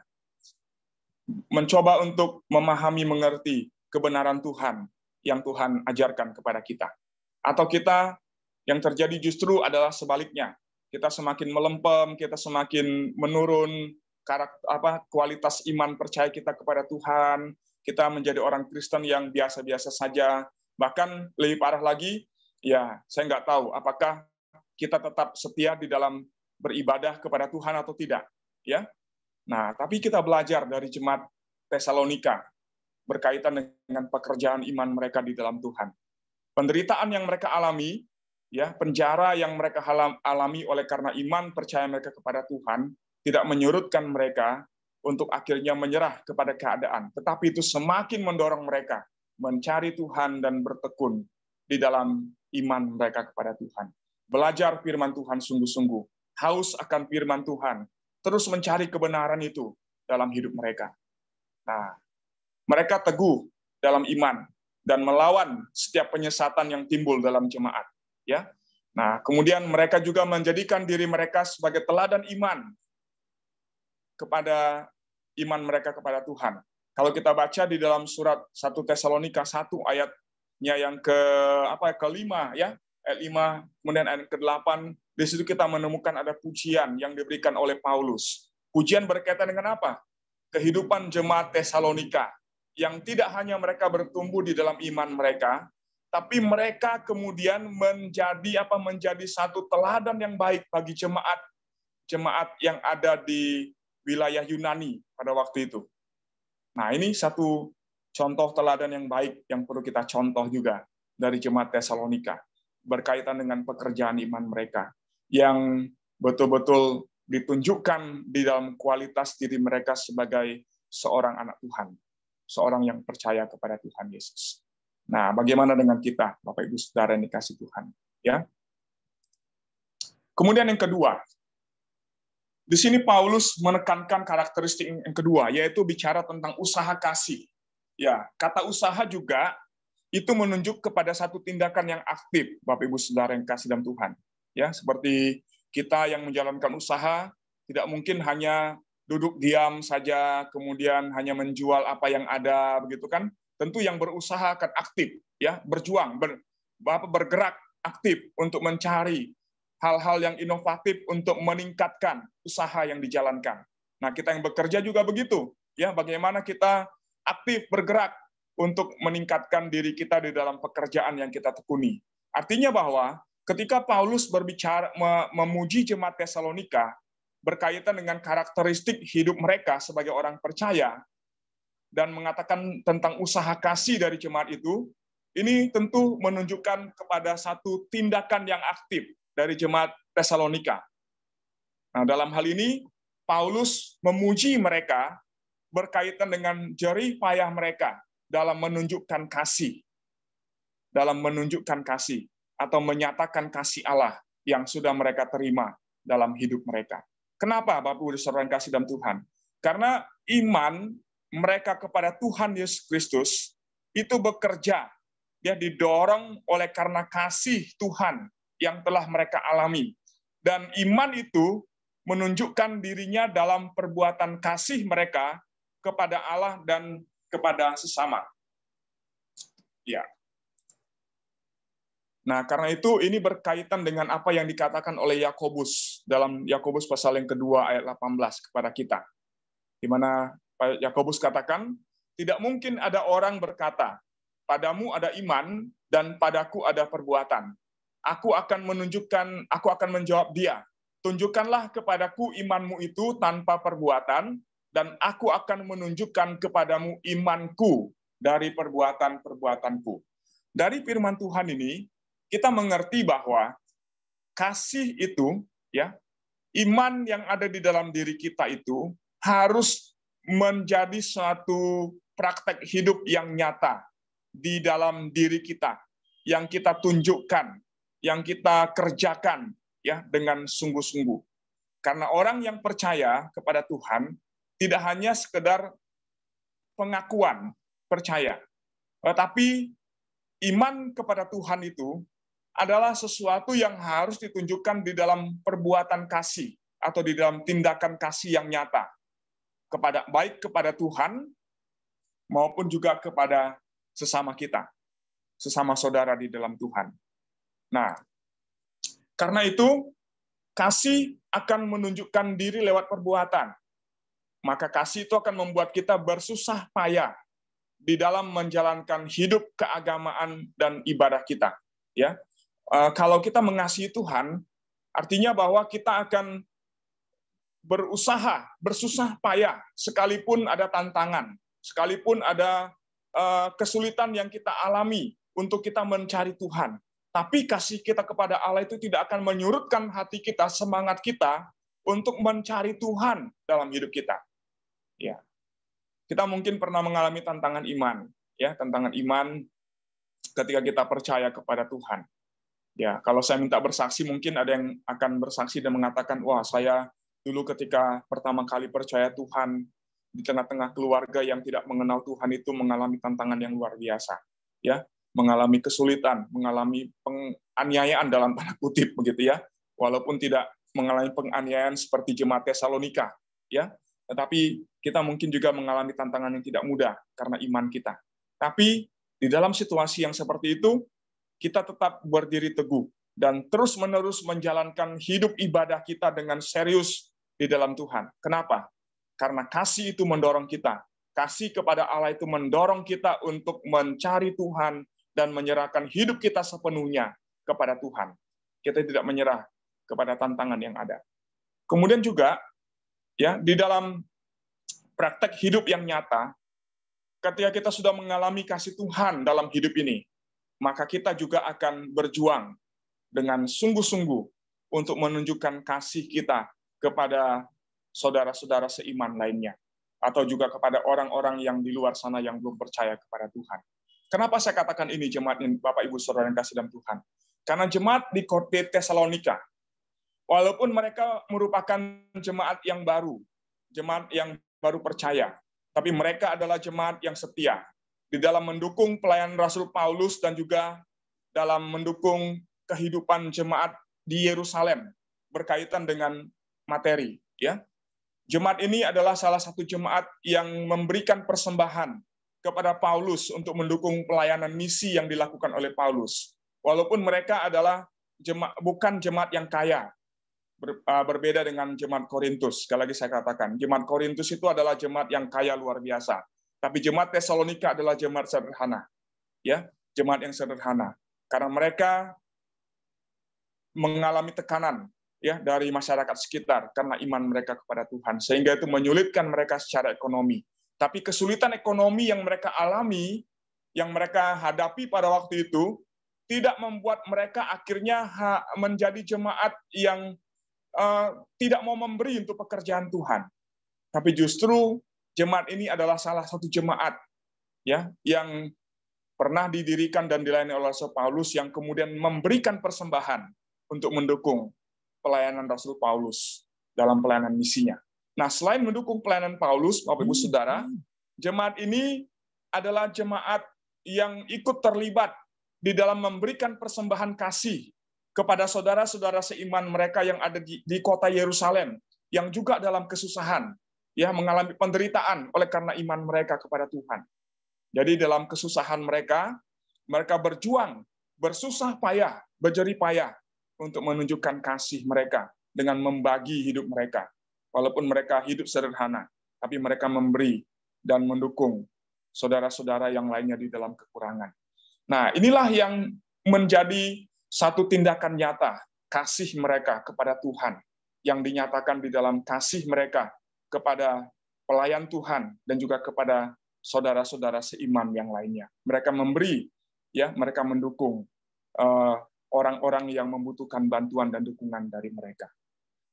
[SPEAKER 1] Mencoba untuk memahami, mengerti kebenaran Tuhan yang Tuhan ajarkan kepada kita. Atau kita yang terjadi justru adalah sebaliknya. Kita semakin melempem, kita semakin menurun kualitas iman percaya kita kepada Tuhan. Kita menjadi orang Kristen yang biasa-biasa saja. Bahkan lebih parah lagi, ya saya nggak tahu apakah kita tetap setia di dalam beribadah kepada Tuhan atau tidak, ya. Nah, tapi kita belajar dari jemaat Tesalonika berkaitan dengan pekerjaan iman mereka di dalam Tuhan. Penderitaan yang mereka alami, ya, penjara yang mereka alami oleh karena iman percaya mereka kepada Tuhan, tidak menyurutkan mereka untuk akhirnya menyerah kepada keadaan, tetapi itu semakin mendorong mereka mencari Tuhan dan bertekun di dalam iman mereka kepada Tuhan. Belajar firman Tuhan sungguh-sungguh, haus akan firman Tuhan, terus mencari kebenaran itu dalam hidup mereka. Nah, mereka teguh dalam iman dan melawan setiap penyesatan yang timbul dalam jemaat, ya. Nah, kemudian mereka juga menjadikan diri mereka sebagai teladan iman kepada iman mereka kepada Tuhan. Kalau kita baca di dalam surat 1 Tesalonika 1 ayatnya yang kelima, ya, ayat 5, kemudian ayat ke-8, di situ kita menemukan ada pujian yang diberikan oleh Paulus. Pujian berkaitan dengan apa? Kehidupan jemaat Tesalonika, yang tidak hanya mereka bertumbuh di dalam iman mereka, tapi mereka kemudian menjadi satu teladan yang baik bagi jemaat yang ada di wilayah Yunani pada waktu itu. Nah, ini satu contoh teladan yang baik yang perlu kita contoh juga dari jemaat Tesalonika berkaitan dengan pekerjaan iman mereka yang betul-betul ditunjukkan di dalam kualitas diri mereka sebagai seorang anak Tuhan, seorang yang percaya kepada Tuhan Yesus. Nah, bagaimana dengan kita, Bapak Ibu Saudara yang dikasihi Tuhan, ya? Kemudian yang kedua, di sini Paulus menekankan karakteristik yang kedua, yaitu bicara tentang usaha kasih. Ya, kata usaha juga itu menunjuk kepada satu tindakan yang aktif, Bapak Ibu Saudara yang kasih dalam Tuhan. Ya, seperti kita yang menjalankan usaha, tidak mungkin hanya duduk diam saja, kemudian hanya menjual apa yang ada, begitu kan? Tentu yang berusaha akan aktif, ya, berjuang, bergerak aktif untuk mencari hal-hal yang inovatif untuk meningkatkan usaha yang dijalankan. Nah, kita yang bekerja juga begitu. Ya, bagaimana kita aktif bergerak untuk meningkatkan diri kita di dalam pekerjaan yang kita tekuni. Artinya bahwa ketika Paulus berbicara memuji jemaat Tesalonika berkaitan dengan karakteristik hidup mereka sebagai orang percaya dan mengatakan tentang usaha kasih dari jemaat itu, ini tentu menunjukkan kepada satu tindakan yang aktif dari jemaat Tesalonika. Nah, dalam hal ini Paulus memuji mereka berkaitan dengan jerih payah mereka dalam menunjukkan kasih. Dalam menunjukkan kasih atau menyatakan kasih Allah yang sudah mereka terima dalam hidup mereka. Kenapa Bapak Ibu Saudara yang kasih dalam Tuhan? Karena iman mereka kepada Tuhan Yesus Kristus itu bekerja, dia didorong oleh karena kasih Tuhan yang telah mereka alami. Dan iman itu menunjukkan dirinya dalam perbuatan kasih mereka kepada Allah dan kepada sesama. Ya. Nah, karena itu ini berkaitan dengan apa yang dikatakan oleh Yakobus dalam Yakobus pasal yang kedua ayat 18 kepada kita. Di mana Yakobus katakan, tidak mungkin ada orang berkata, padamu ada iman dan padaku ada perbuatan. Aku akan menjawab dia, tunjukkanlah kepadaku imanmu itu tanpa perbuatan, dan aku akan menunjukkan kepadamu imanku dari perbuatan-perbuatanku. Dari firman Tuhan ini, kita mengerti bahwa kasih itu, ya, iman yang ada di dalam diri kita itu harus menjadi suatu praktek hidup yang nyata di dalam diri kita, yang kita tunjukkan, yang kita kerjakan, ya, dengan sungguh-sungguh. Karena orang yang percaya kepada Tuhan tidak hanya sekedar pengakuan percaya, tetapi iman kepada Tuhan itu adalah sesuatu yang harus ditunjukkan di dalam perbuatan kasih atau di dalam tindakan kasih yang nyata, baik kepada Tuhan maupun juga kepada sesama kita, sesama saudara di dalam Tuhan. Nah, karena itu kasih akan menunjukkan diri lewat perbuatan. Maka kasih itu akan membuat kita bersusah payah di dalam menjalankan hidup keagamaan dan ibadah kita. Ya, kalau kita mengasihi Tuhan, artinya bahwa kita akan berusaha, bersusah payah, sekalipun ada tantangan, sekalipun ada kesulitan yang kita alami untuk kita mencari Tuhan. Tapi kasih kita kepada Allah itu tidak akan menyurutkan hati kita, semangat kita untuk mencari Tuhan dalam hidup kita. Ya, kita mungkin pernah mengalami tantangan iman, ya, tantangan iman ketika kita percaya kepada Tuhan. Ya, kalau saya minta bersaksi, mungkin ada yang akan bersaksi dan mengatakan, wah, saya dulu ketika pertama kali percaya Tuhan di tengah-tengah keluarga yang tidak mengenal Tuhan itu mengalami tantangan yang luar biasa, ya, mengalami kesulitan, mengalami penganiayaan dalam tanda kutip begitu ya, walaupun tidak mengalami penganiayaan seperti jemaat Tesalonika, ya. Tetapi kita mungkin juga mengalami tantangan yang tidak mudah karena iman kita. Tapi di dalam situasi yang seperti itu, kita tetap berdiri teguh dan terus-menerus menjalankan hidup ibadah kita dengan serius di dalam Tuhan. Kenapa? Karena kasih itu mendorong kita. Kasih kepada Allah itu mendorong kita untuk mencari Tuhan dan menyerahkan hidup kita sepenuhnya kepada Tuhan. Kita tidak menyerah kepada tantangan yang ada. Kemudian juga, ya, di dalam praktek hidup yang nyata, ketika kita sudah mengalami kasih Tuhan dalam hidup ini, maka kita juga akan berjuang dengan sungguh-sungguh untuk menunjukkan kasih kita kepada saudara-saudara seiman lainnya, atau juga kepada orang-orang yang di luar sana yang belum percaya kepada Tuhan. Kenapa saya katakan ini, jemaat Bapak Ibu Saudara yang kasih dalam Tuhan? Karena jemaat di Tesalonika, walaupun mereka merupakan jemaat yang baru percaya, tapi mereka adalah jemaat yang setia di dalam mendukung pelayanan Rasul Paulus dan juga dalam mendukung kehidupan jemaat di Yerusalem berkaitan dengan materi. Ya, jemaat ini adalah salah satu jemaat yang memberikan persembahan kepada Paulus untuk mendukung pelayanan misi yang dilakukan oleh Paulus. Walaupun mereka adalah bukan jemaat yang kaya, berbeda dengan jemaat Korintus. Sekali lagi saya katakan, jemaat Korintus itu adalah jemaat yang kaya luar biasa. Tapi jemaat Tesalonika adalah jemaat sederhana. Ya, jemaat yang sederhana. Karena mereka mengalami tekanan ya dari masyarakat sekitar karena iman mereka kepada Tuhan. Sehingga itu menyulitkan mereka secara ekonomi. Tapi kesulitan ekonomi yang mereka alami, yang mereka hadapi pada waktu itu, tidak membuat mereka akhirnya menjadi jemaat yang tidak mau memberi untuk pekerjaan Tuhan. Tapi justru jemaat ini adalah salah satu jemaat ya yang pernah didirikan dan dilayani oleh Rasul Paulus yang kemudian memberikan persembahan untuk mendukung pelayanan Rasul Paulus dalam pelayanan misinya. Nah, selain mendukung pelayanan Paulus, Bapak Ibu Saudara, jemaat ini adalah jemaat yang ikut terlibat di dalam memberikan persembahan kasih kepada saudara-saudara seiman mereka yang ada di kota Yerusalem, yang juga dalam kesusahan, ya mengalami penderitaan oleh karena iman mereka kepada Tuhan. Jadi dalam kesusahan mereka berjuang, bersusah payah, berjerih payah untuk menunjukkan kasih mereka dengan membagi hidup mereka. Walaupun mereka hidup sederhana, tapi mereka memberi dan mendukung saudara-saudara yang lainnya di dalam kekurangan. Nah, inilah yang menjadi satu tindakan nyata kasih mereka kepada Tuhan yang dinyatakan di dalam kasih mereka kepada pelayan Tuhan dan juga kepada saudara-saudara seiman yang lainnya. Mereka memberi, ya, mereka mendukung orang-orang yang membutuhkan bantuan dan dukungan dari mereka.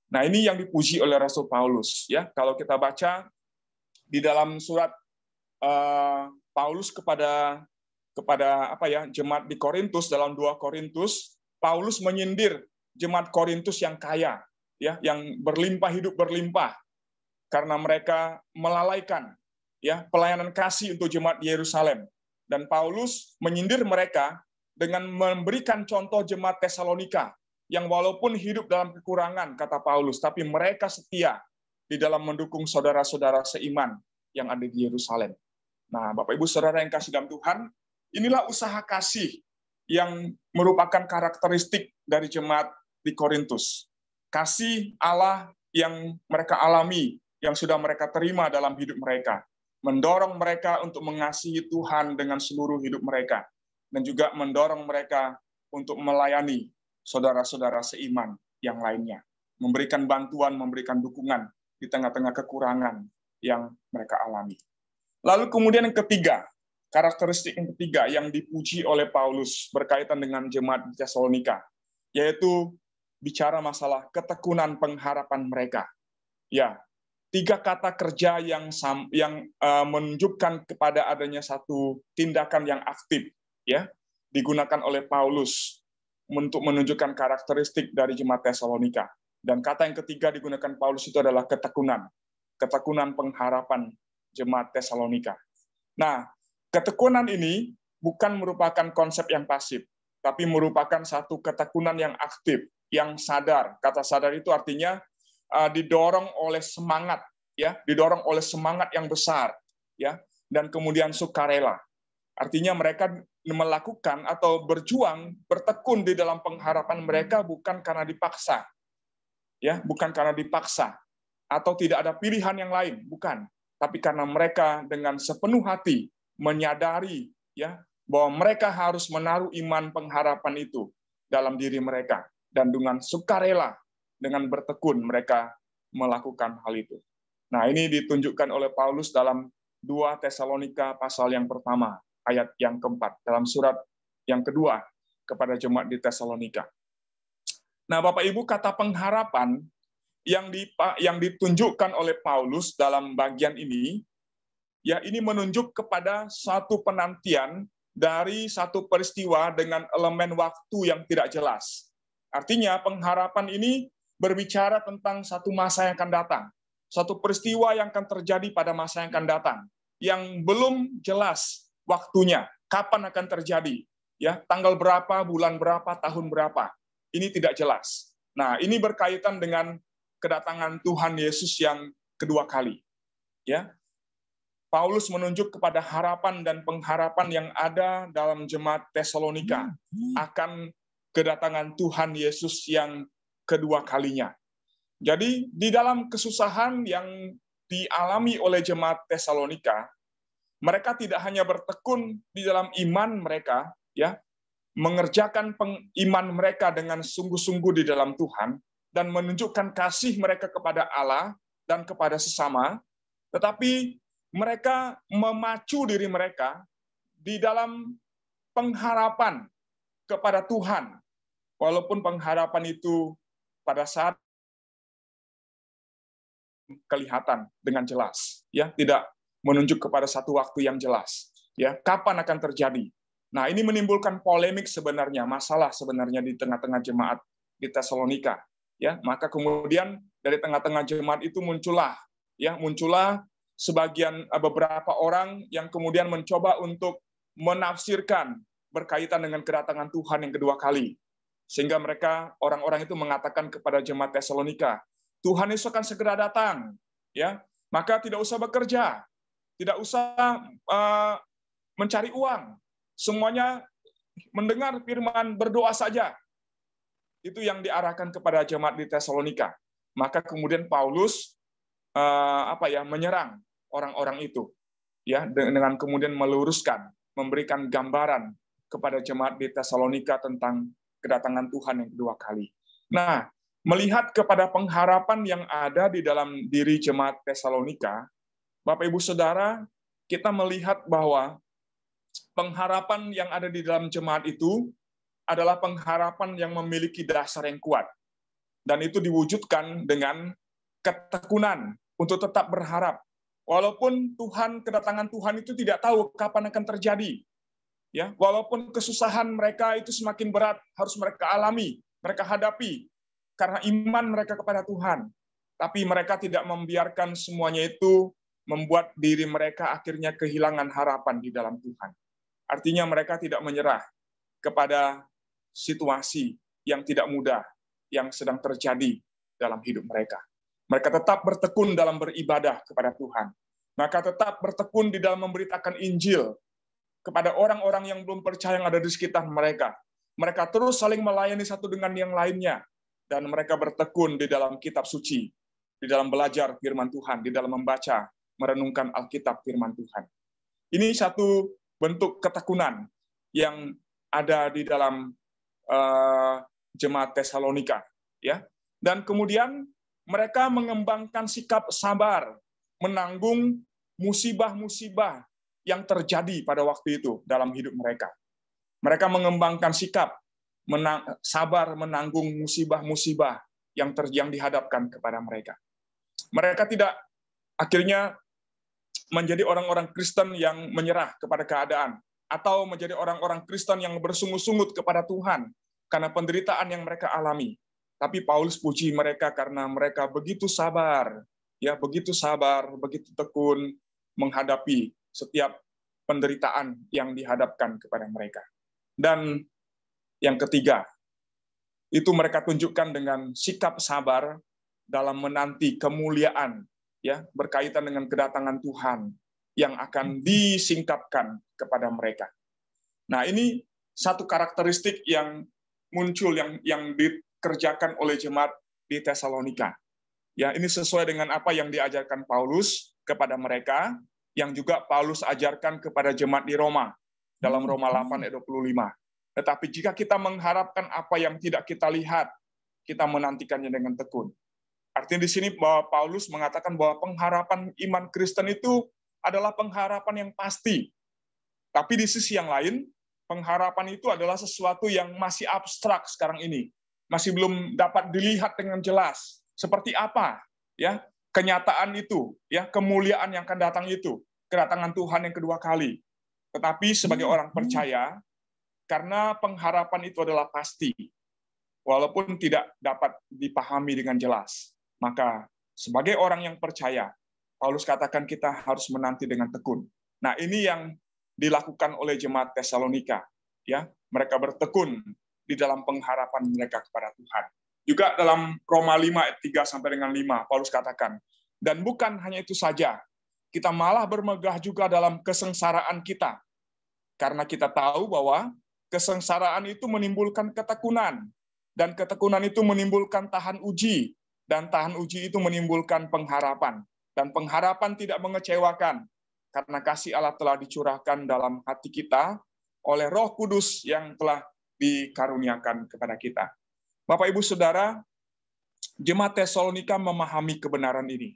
[SPEAKER 1] Nah, ini yang dipuji oleh Rasul Paulus, ya. Kalau kita baca di dalam surat Paulus kepada jemaat di Korintus, dalam 2 Korintus, Paulus menyindir jemaat Korintus yang kaya, ya, yang berlimpah, hidup berlimpah, karena mereka melalaikan ya pelayanan kasih untuk jemaat Yerusalem. Dan Paulus menyindir mereka dengan memberikan contoh jemaat Tesalonika yang walaupun hidup dalam kekurangan, kata Paulus, tapi mereka setia di dalam mendukung saudara-saudara seiman yang ada di Yerusalem. Nah, Bapak Ibu Saudara yang kasih dalam Tuhan, inilah usaha kasih yang merupakan karakteristik dari jemaat di Korintus. Kasih Allah yang mereka alami, yang sudah mereka terima dalam hidup mereka, mendorong mereka untuk mengasihi Tuhan dengan seluruh hidup mereka, dan juga mendorong mereka untuk melayani saudara-saudara seiman yang lainnya, memberikan bantuan, memberikan dukungan di tengah-tengah kekurangan yang mereka alami. Lalu kemudian yang ketiga, karakteristik yang ketiga yang dipuji oleh Paulus berkaitan dengan jemaat di Tesalonika, yaitu bicara masalah ketekunan pengharapan mereka. Ya, 3 kata kerja yang menunjukkan kepada adanya satu tindakan yang aktif, ya, digunakan oleh Paulus untuk menunjukkan karakteristik dari jemaat Tesalonika. Dan kata yang ketiga digunakan Paulus itu adalah ketekunan pengharapan jemaat Tesalonika. Nah, ketekunan ini bukan merupakan konsep yang pasif, tapi merupakan satu ketekunan yang aktif, yang sadar. Kata sadar itu artinya didorong oleh semangat, ya, didorong oleh semangat yang besar, ya, dan kemudian sukarela. Artinya mereka melakukan atau berjuang, bertekun di dalam pengharapan mereka bukan karena dipaksa, ya, bukan karena dipaksa atau tidak ada pilihan yang lain, bukan, tapi karena mereka dengan sepenuh hati menyadari, ya, bahwa mereka harus menaruh iman pengharapan itu dalam diri mereka, dan dengan sukarela, dengan bertekun mereka melakukan hal itu. Nah, ini ditunjukkan oleh Paulus dalam 2 Tesalonika pasal yang pertama, ayat yang keempat, dalam surat yang kedua kepada jemaat di Tesalonika. Nah, Bapak Ibu, kata pengharapan yang ditunjukkan oleh Paulus dalam bagian ini, ya, ini menunjuk kepada satu penantian dari satu peristiwa dengan elemen waktu yang tidak jelas. Artinya pengharapan ini berbicara tentang satu masa yang akan datang, satu peristiwa yang akan terjadi pada masa yang akan datang, yang belum jelas waktunya, kapan akan terjadi, ya, tanggal berapa, bulan berapa, tahun berapa. Ini tidak jelas. Nah, ini berkaitan dengan kedatangan Tuhan Yesus yang kedua kali. Ya, Paulus menunjuk kepada harapan dan pengharapan yang ada dalam jemaat Tesalonika akan kedatangan Tuhan Yesus yang kedua kalinya. Jadi di dalam kesusahan yang dialami oleh jemaat Tesalonika, mereka tidak hanya bertekun di dalam iman mereka, ya, mengerjakan iman mereka dengan sungguh-sungguh di dalam Tuhan dan menunjukkan kasih mereka kepada Allah dan kepada sesama, tetapi mereka memacu diri mereka di dalam pengharapan kepada Tuhan, walaupun pengharapan itu pada saat kelihatan dengan jelas, ya, tidak menunjuk kepada satu waktu yang jelas, ya, kapan akan terjadi. Nah, ini menimbulkan polemik sebenarnya, masalah sebenarnya di tengah-tengah jemaat di Tesalonika, ya. Maka kemudian dari tengah-tengah jemaat itu muncullah sebagian beberapa orang yang kemudian mencoba untuk menafsirkan berkaitan dengan kedatangan Tuhan yang kedua kali. Sehingga mereka, orang-orang itu mengatakan kepada jemaat Tesalonika, Tuhan Yesus akan segera datang, ya. Maka tidak usah bekerja, tidak usah mencari uang, semuanya mendengar firman, berdoa saja. Itu yang diarahkan kepada jemaat di Tesalonika. Maka kemudian Paulus menyerang orang-orang itu, ya, dengan kemudian meluruskan, memberikan gambaran kepada jemaat di Tesalonika tentang kedatangan Tuhan yang kedua kali. Nah, melihat kepada pengharapan yang ada di dalam diri jemaat Tesalonika, Bapak Ibu Saudara, kita melihat bahwa pengharapan yang ada di dalam jemaat itu adalah pengharapan yang memiliki dasar yang kuat. Dan itu diwujudkan dengan ketekunan untuk tetap berharap. Walaupun kedatangan Tuhan itu tidak tahu kapan akan terjadi. Ya, walaupun kesusahan mereka itu semakin berat, harus mereka alami, mereka hadapi, karena iman mereka kepada Tuhan. Tapi mereka tidak membiarkan semuanya itu membuat diri mereka akhirnya kehilangan harapan di dalam Tuhan. Artinya mereka tidak menyerah kepada situasi yang tidak mudah yang sedang terjadi dalam hidup mereka. Mereka tetap bertekun dalam beribadah kepada Tuhan. Mereka tetap bertekun di dalam memberitakan Injil kepada orang-orang yang belum percaya yang ada di sekitar mereka. Mereka terus saling melayani satu dengan yang lainnya. Dan mereka bertekun di dalam kitab suci, di dalam belajar firman Tuhan, di dalam membaca, merenungkan Alkitab firman Tuhan. Ini satu bentuk ketekunan yang ada di dalam jemaat Tesalonika, ya. Dan kemudian mereka mengembangkan sikap sabar, menanggung musibah-musibah yang terjadi pada waktu itu dalam hidup mereka. Mereka mengembangkan sikap sabar menanggung musibah-musibah yang dihadapkan kepada mereka. Mereka tidak akhirnya menjadi orang-orang Kristen yang menyerah kepada keadaan, atau menjadi orang-orang Kristen yang bersungut-sungut kepada Tuhan karena penderitaan yang mereka alami. Tapi Paulus puji mereka karena mereka begitu sabar, ya, begitu sabar, begitu tekun menghadapi setiap penderitaan yang dihadapkan kepada mereka. Dan yang ketiga, itu mereka tunjukkan dengan sikap sabar dalam menanti kemuliaan, ya, berkaitan dengan kedatangan Tuhan yang akan disingkapkan kepada mereka. Nah, ini satu karakteristik yang muncul yang dikerjakan oleh jemaat di Tesalonika. Ya, ini sesuai dengan apa yang diajarkan Paulus kepada mereka, yang juga Paulus ajarkan kepada jemaat di Roma dalam Roma 8 ayat 25. Tetapi jika kita mengharapkan apa yang tidak kita lihat, kita menantikannya dengan tekun. Artinya di sini bahwa Paulus mengatakan bahwa pengharapan iman Kristen itu adalah pengharapan yang pasti. Tapi di sisi yang lain, pengharapan itu adalah sesuatu yang masih abstrak sekarang ini. Masih belum dapat dilihat dengan jelas. Seperti apa, ya, kenyataan itu, ya, kemuliaan yang akan datang itu, kedatangan Tuhan yang kedua kali. Tetapi sebagai orang percaya, karena pengharapan itu adalah pasti, walaupun tidak dapat dipahami dengan jelas, maka sebagai orang yang percaya, Paulus katakan kita harus menanti dengan tekun. Nah, ini yang dilakukan oleh jemaat Tesalonika, ya, mereka bertekun di dalam pengharapan mereka kepada Tuhan. Juga dalam Roma 5 ayat 3 sampai dengan 5, Paulus katakan, dan bukan hanya itu saja, kita malah bermegah juga dalam kesengsaraan kita, karena kita tahu bahwa kesengsaraan itu menimbulkan ketekunan, dan ketekunan itu menimbulkan tahan uji, Dan tahan uji itu menimbulkan pengharapan. Dan pengharapan tidak mengecewakan, karena kasih Allah telah dicurahkan dalam hati kita oleh Roh Kudus yang telah dikaruniakan kepada kita. Bapak, Ibu, Saudara, jemaat Tesalonika memahami kebenaran ini.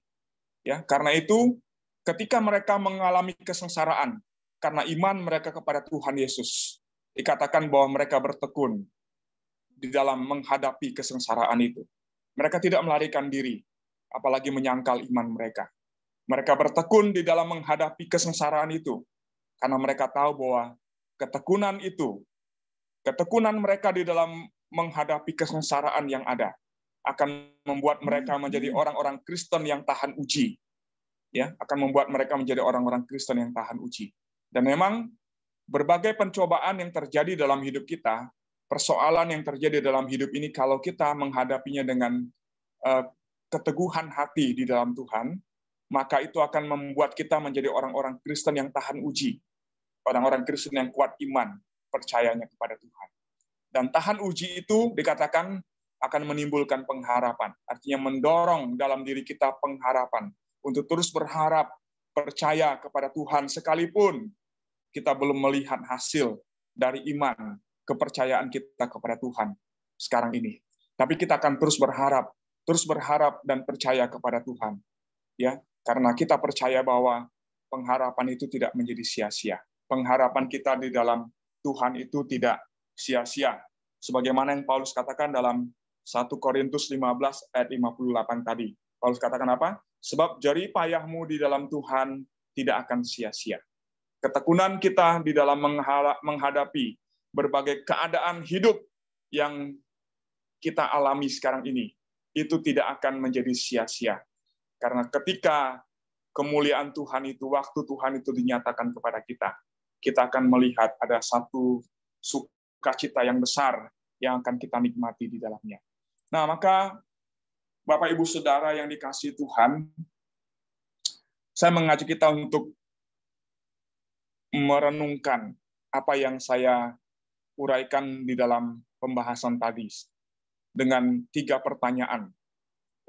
[SPEAKER 1] Ya, karena itu, ketika mereka mengalami kesengsaraan, karena iman mereka kepada Tuhan Yesus, dikatakan bahwa mereka bertekun di dalam menghadapi kesengsaraan itu. Mereka tidak melarikan diri, apalagi menyangkal iman mereka. Mereka bertekun di dalam menghadapi kesengsaraan itu, karena mereka tahu bahwa ketekunan itu, ketekunan mereka di dalam menghadapi kesengsaraan yang ada, akan membuat mereka menjadi orang-orang Kristen yang tahan uji. Ya, akan membuat mereka menjadi orang-orang Kristen yang tahan uji. Dan memang berbagai pencobaan yang terjadi dalam hidup kita, persoalan yang terjadi dalam hidup ini, kalau kita menghadapinya dengan keteguhan hati di dalam Tuhan, maka itu akan membuat kita menjadi orang-orang Kristen yang tahan uji, orang-orang Kristen yang kuat iman, percayanya kepada Tuhan. Dan tahan uji itu dikatakan akan menimbulkan pengharapan, artinya mendorong dalam diri kita pengharapan untuk terus berharap, percaya kepada Tuhan, sekalipun kita belum melihat hasil dari iman, kepercayaan kita kepada Tuhan sekarang ini. Tapi kita akan terus berharap dan percaya kepada Tuhan. Ya, karena kita percaya bahwa pengharapan itu tidak menjadi sia-sia. Pengharapan kita di dalam Tuhan itu tidak sia-sia. Sebagaimana yang Paulus katakan dalam 1 Korintus 15 ayat 58 tadi. Paulus katakan apa? Sebab jerih payahmu di dalam Tuhan tidak akan sia-sia. Ketekunan kita di dalam menghadapi berbagai keadaan hidup yang kita alami sekarang ini, itu tidak akan menjadi sia-sia. Karena ketika kemuliaan Tuhan itu, waktu Tuhan itu dinyatakan kepada kita, kita akan melihat ada satu sukacita yang besar yang akan kita nikmati di dalamnya. Nah, maka Bapak, Ibu, Saudara yang dikasihi Tuhan, saya mengajak kita untuk merenungkan apa yang saya uraikan di dalam pembahasan tadi dengan 3 pertanyaan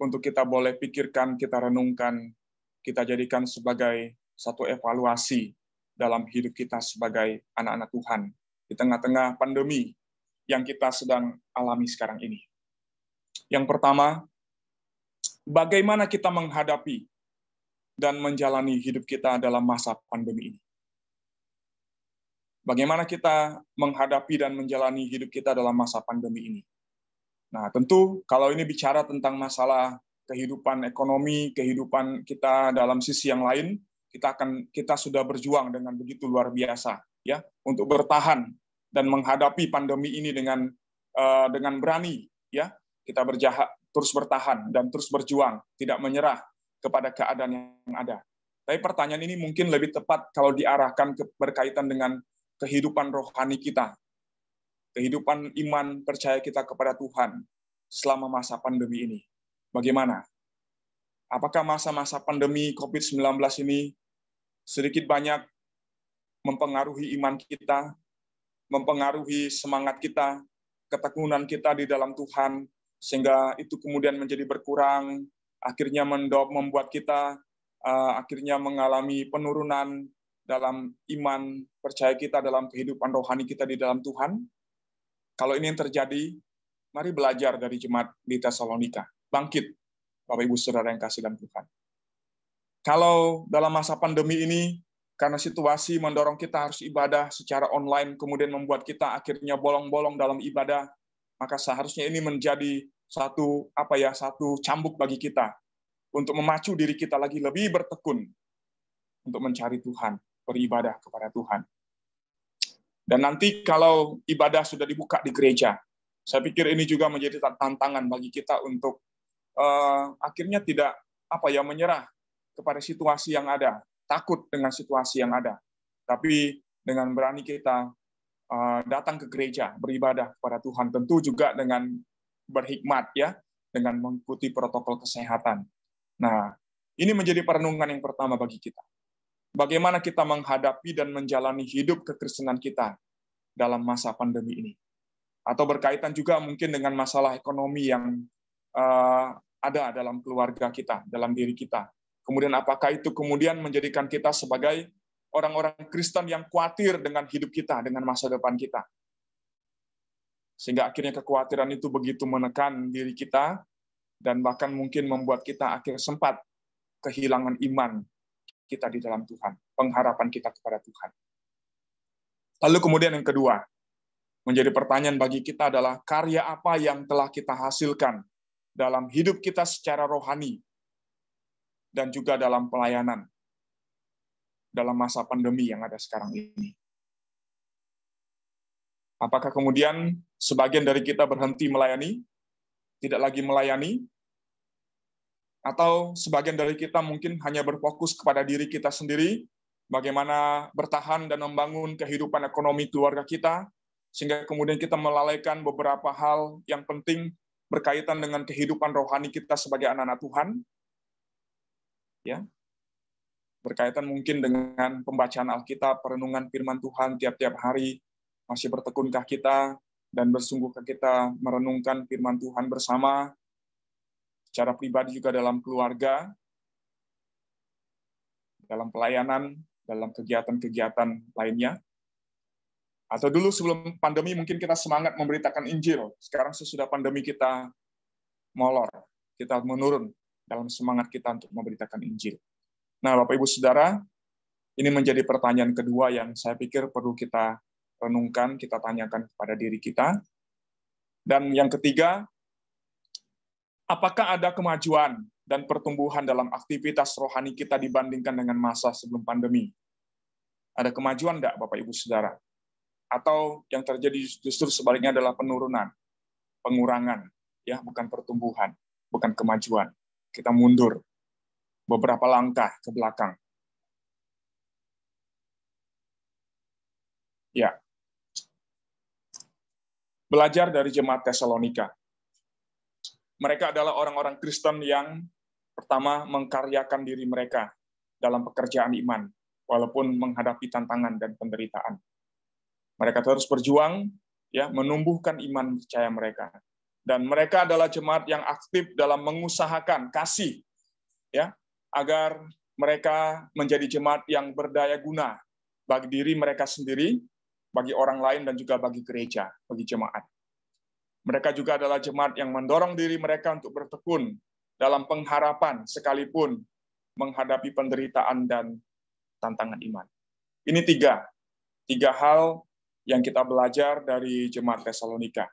[SPEAKER 1] untuk kita boleh pikirkan, kita renungkan, kita jadikan sebagai satu evaluasi dalam hidup kita sebagai anak-anak Tuhan di tengah-tengah pandemi yang kita sedang alami sekarang ini. Yang pertama, bagaimana kita menghadapi dan menjalani hidup kita dalam masa pandemi ini? Bagaimana kita menghadapi dan menjalani hidup kita dalam masa pandemi ini? Nah, tentu kalau ini bicara tentang masalah kehidupan ekonomi, kehidupan kita dalam sisi yang lain, kita sudah berjuang dengan begitu luar biasa, ya, untuk bertahan dan menghadapi pandemi ini dengan berani, ya. Kita terus bertahan dan terus berjuang, tidak menyerah kepada keadaan yang ada. Tapi pertanyaan ini mungkin lebih tepat kalau diarahkan berkaitan dengan kehidupan rohani kita, kehidupan iman percaya kita kepada Tuhan selama masa pandemi ini. Bagaimana? Apakah masa-masa pandemi COVID-19 ini sedikit banyak mempengaruhi iman kita, mempengaruhi semangat kita, ketekunan kita di dalam Tuhan, sehingga itu kemudian menjadi berkurang, akhirnya membuat kita akhirnya mengalami penurunan dalam iman percaya kita, dalam kehidupan rohani kita di dalam Tuhan? Kalau ini yang terjadi, mari belajar dari jemaat di Tesalonika. Bangkit, Bapak, Ibu, Saudara yang kasih dalam Tuhan. Kalau dalam masa pandemi ini, karena situasi mendorong kita harus ibadah secara online, kemudian membuat kita akhirnya bolong-bolong dalam ibadah, maka seharusnya ini menjadi satu cambuk bagi kita untuk memacu diri kita lagi lebih bertekun untuk mencari Tuhan, beribadah kepada Tuhan. Dan nanti kalau ibadah sudah dibuka di gereja, saya pikir ini juga menjadi tantangan bagi kita untuk akhirnya tidak menyerah kepada situasi yang ada, takut dengan situasi yang ada, tapi dengan berani kita datang ke gereja, beribadah kepada Tuhan, tentu juga dengan berhikmat, ya, dengan mengikuti protokol kesehatan. Nah, ini menjadi perenungan yang pertama bagi kita. Bagaimana kita menghadapi dan menjalani hidup kekristenan kita dalam masa pandemi ini. Atau berkaitan juga mungkin dengan masalah ekonomi yang ada dalam keluarga kita, dalam diri kita. Kemudian apakah itu kemudian menjadikan kita sebagai orang-orang Kristen yang khawatir dengan hidup kita, dengan masa depan kita. Sehingga akhirnya kekhawatiran itu begitu menekan diri kita, dan bahkan mungkin membuat kita akhirnya sempat kehilangan iman kita di dalam Tuhan, pengharapan kita kepada Tuhan. Lalu kemudian yang kedua, menjadi pertanyaan bagi kita adalah karya apa yang telah kita hasilkan dalam hidup kita secara rohani dan juga dalam pelayanan dalam masa pandemi yang ada sekarang ini. Apakah kemudian sebagian dari kita berhenti melayani, tidak lagi melayani, atau sebagian dari kita mungkin hanya berfokus kepada diri kita sendiri, bagaimana bertahan dan membangun kehidupan ekonomi keluarga kita, sehingga kemudian kita melalaikan beberapa hal yang penting berkaitan dengan kehidupan rohani kita sebagai anak-anak Tuhan, ya, berkaitan mungkin dengan pembacaan Alkitab, perenungan firman Tuhan tiap-tiap hari, masih bertekunkah kita dan bersungguhkah kita merenungkan firman Tuhan bersama, secara pribadi juga dalam keluarga, dalam pelayanan, dalam kegiatan-kegiatan lainnya. Atau dulu sebelum pandemi mungkin kita semangat memberitakan Injil, sekarang sesudah pandemi kita molor, kita menurun dalam semangat kita untuk memberitakan Injil. Nah, Bapak Ibu Saudara, ini menjadi pertanyaan kedua yang saya pikir perlu kita renungkan, kita tanyakan kepada diri kita. Dan yang ketiga, apakah ada kemajuan dan pertumbuhan dalam aktivitas rohani kita dibandingkan dengan masa sebelum pandemi? Ada kemajuan enggak, Bapak Ibu Saudara? Atau yang terjadi justru sebaliknya adalah penurunan, pengurangan, ya, bukan pertumbuhan, bukan kemajuan. Kita mundur beberapa langkah ke belakang. Ya. Belajar dari jemaat Tesalonika. Mereka adalah orang-orang Kristen yang pertama mengkaryakan diri mereka dalam pekerjaan iman, walaupun menghadapi tantangan dan penderitaan. Mereka terus berjuang, ya, menumbuhkan iman percaya mereka. Dan mereka adalah jemaat yang aktif dalam mengusahakan kasih, ya, agar mereka menjadi jemaat yang berdaya guna bagi diri mereka sendiri, bagi orang lain, dan juga bagi gereja, bagi jemaat. Mereka juga adalah jemaat yang mendorong diri mereka untuk bertekun dalam pengharapan sekalipun menghadapi penderitaan dan tantangan iman. Ini tiga hal yang kita belajar dari jemaat Tesalonika.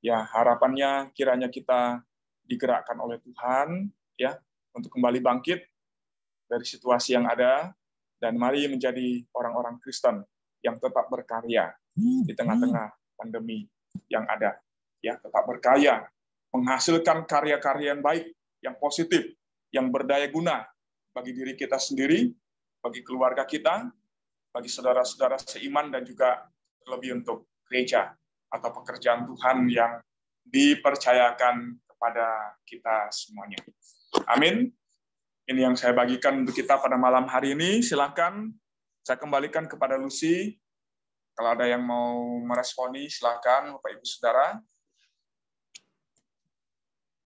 [SPEAKER 1] Ya, harapannya kiranya kita digerakkan oleh Tuhan, ya, untuk kembali bangkit dari situasi yang ada, dan mari menjadi orang-orang Kristen yang tetap berkarya di tengah-tengah pandemi yang ada. Ya, tetap berkarya, menghasilkan karya-karya yang baik, yang positif, yang berdaya guna bagi diri kita sendiri, bagi keluarga kita, bagi saudara-saudara seiman, dan juga lebih untuk gereja atau pekerjaan Tuhan yang dipercayakan kepada kita semuanya. Amin. Ini yang saya bagikan untuk kita pada malam hari ini. Silakan saya kembalikan kepada Lucy. Kalau ada yang mau meresponi, silakan Bapak Ibu Saudara.